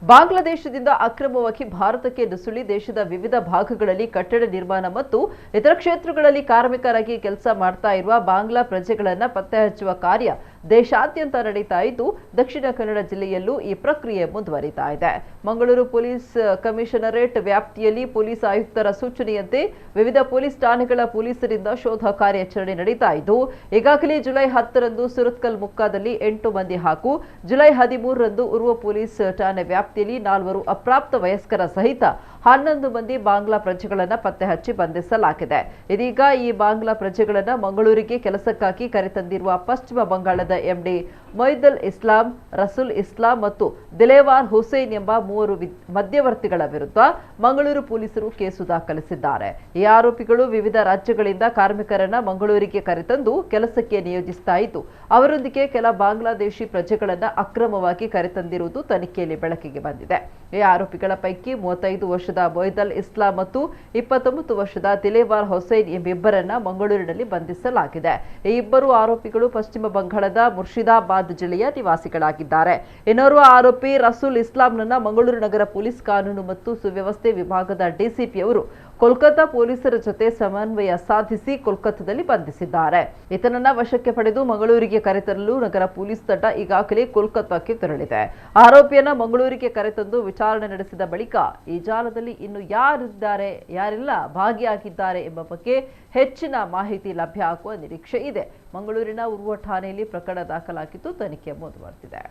ಬಾಂಗ್ಲಾದೇಶದಿಂದ ಅಕ್ರಮವಾಗಿ ಭಾರತಕ್ಕೆ ನುಸುಳಿ ದೇಶದ ವಿವಿಧ ಭಾಗಗಳಲ್ಲಿ ಕಟ್ಟಡ ನಿರ್ಮಾಣ ಮತ್ತು ಇತರ ಕ್ಷೇತ್ರಗಳಲ್ಲಿ ಕಾರ್ಮಿಕರಾಗಿ ಕೆಲಸ ಮಾಡ್ತಾ ಇರುವ ಬಾಂಗ್ಲಾ ಪ್ರಜೆಗಳನ್ನು ಪತ್ತೆ ಹಚ್ಚುವ ಕಾರ್ಯ ದೇಶಾದ್ಯಂತ ನಡೀತಾ ಇದ್ದು ದಕ್ಷಿಣ ಕನ್ನಡ ಜಿಲ್ಲೆಯಲ್ಲೂ ಈ ಪ್ರಕ್ರಿಯೆ ಮುಂದುವರಿತಾ ಇದೆ. ಮಂಗಳೂರು ಪೊಲೀಸ್ ಕಮಿಷನರೇಟ್ ವ್ಯಾಪ್ತಿಯಲ್ಲಿ ಪೊಲೀಸ್ ಆಯುಕ್ತರ ಸೂಚನೆಯಂತೆ ವಿವಿಧ ಪೊಲೀಸ್ ಠಾಣೆಗಳ ಪೊಲೀಸರಿಂದ ಶೋಧ ಕಾರ್ಯಾಚರಣೆ ನಡೀತಾ ಇದ್ದು ಈಗಾಗಲೇ ಜುಲೈ 10ರಂದು ಸುರತ್ಕಲ್ ಮುಕ್ಕಾದಲ್ಲಿ 8 ಮಂದಿ ಹಾಗೂ ಜುಲೈ 13ರಂದು ಉರ್ವ ಪೊಲೀಸ್ ಠಾಣೆ ವ್ಯಾಪ್ತಿಯಲ್ಲಿ 4 ಅಪ್ರಾಪ್ತ ವಯಸ್ಕರ ಸಹಿತ 11 ಮಂದಿ ಬಾಂಗ್ಲಾ ಪ್ರಜೆಗಳನ್ನು ಪತ್ತೆ ಹಚ್ಚಿ ಬಂಧಿಸಲಾಗಿದೆ. ಇದೀಗ ಈ ಬಾಂಗ್ಲಾ ಪ್ರಜೆಗಳನ್ನು ಮಂಗಳೂರಿಗೆ ಕೆಲಸಕ್ಕಾಗಿ ಕರೆತಂದಿರುವ ಪಶ್ಚಿಮ ಬಂಗಾಳದ ಎಂಡಿ ಮೊಯ್ದುಲ್ ಇಸ್ಲಾಂ, ರಸೂಲ್ ಇಸ್ಲಾಂ ಮತ್ತು ದಿಲೇವಾರ್ ಹುಸೇನ್ ಎಂಬ 3 ಮಧ್ಯವರ್ತಿಗಳ ವಿರುದ್ಧ ಮಂಗಳೂರು ಪೊಲೀಸರು ಕೇಸು ದಾಖಲಿಸಿದ್ದಾರೆ. ಈ ಆರೋಪಿಗಳು ವಿವಿಧ ರಾಜ್ಯಗಳಿಂದ ಕಾರ್ಮಿಕರನ್ನ ಮಂಗಳೂರಿಗೆ ಕರೆತಂದು ಕೆಲಸಕ್ಕೆ ನಿಯೋಜಿಸ್ತಾ ಇದ್ದು ಅವರೊಂದಿಗೆ ಕೆಲ ಬಾಂಗ್ಲಾದೇಶಿ ಪ್ರಜೆಗಳನ್ನ ಅಕ್ರಮವಾಗಿ ಕರೆತಂದಿರುವುದು ತನಿಖೆಯಲ್ಲಿ ಬೆಳಕಿಗೆ ಬಂದಿದೆ. ಈ ಆರೋಪಿಗಳ ಪೈಕಿ 35 ವರ್ಷದ ಮೊಯ್ದುಲ್ ಇಸ್ಲಾಂ ಮತ್ತು 29 ವರ್ಷದ ದಿಲೇವಾರ್ ಹುಸೇನ್ ಎಂಬಿಬ್ಬರನ್ನ ಮಂಗಳೂರಿನಲ್ಲಿ ಬಂಧಿಸಲಾಗಿದೆ. ಈ ಇಬ್ಬರು ಆರೋಪಿಗಳು ಪಶ್ಚಿಮ ಬಂಗಾಳದ ಮುರ್ಷಿದಾಬಾದ್ ಜಿಲ್ಲೆಯ ನಿವಾಸಿಗಳಾಗಿದ್ದಾರೆ. ಇನ್ನೋರ್ವ ಆರೋಪಿ ರಸೂಲ್ ಇಸ್ಲಾಂನನ್ನ ಮಂಗಳೂರು ನಗರ ಪೊಲೀಸ್ ಕಾನೂನು ಮತ್ತು ಸುವ್ಯವಸ್ಥೆ ವಿಭಾಗದ ಡಿಸಿಪಿ ಅವರು ಕೋಲ್ಕತ್ತಾ ಪೊಲೀಸರ ಜೊತೆ ಸಮನ್ವಯ ಸಾಧಿಸಿ ಕೋಲ್ಕತ್ತಾದಲ್ಲಿ ಬಂಧಿಸಿದ್ದಾರೆ. ಈತನನ್ನ ವಶಕ್ಕೆ ಪಡೆದು ಮಂಗಳೂರಿಗೆ ಕರೆತರಲು ನಗರ ಪೊಲೀಸ್ ತಂಡ ಈಗಾಗಲೇ ಕೋಲ್ಕತ್ತಾಕ್ಕೆ ತೆರಳಿದೆ. ಆರೋಪಿಯನ್ನ ಮಂಗಳೂರಿಗೆ ಕರೆತಂದು ವಿಚಾರಣೆ ನಡೆಸಿದ ಬಳಿಕ ಈ ಜಾಲದಲ್ಲಿ ಇನ್ನು ಯಾರೆಲ್ಲ ಭಾಗಿಯಾಗಿದ್ದಾರೆ ಎಂಬ ಬಗ್ಗೆ ಹೆಚ್ಚಿನ ಮಾಹಿತಿ ಲಭ್ಯ ಆಗುವ ನಿರೀಕ್ಷೆ ಇದೆ. ಮಂಗಳೂರಿನ ಉರ್ವ ಠಾಣೆಯಲ್ಲಿ ಪ್ರಕರಣ ದಾಖಲಾಗಿದ್ದು ತನಿಖೆ ಮುಂದುವರೆದಿದೆ.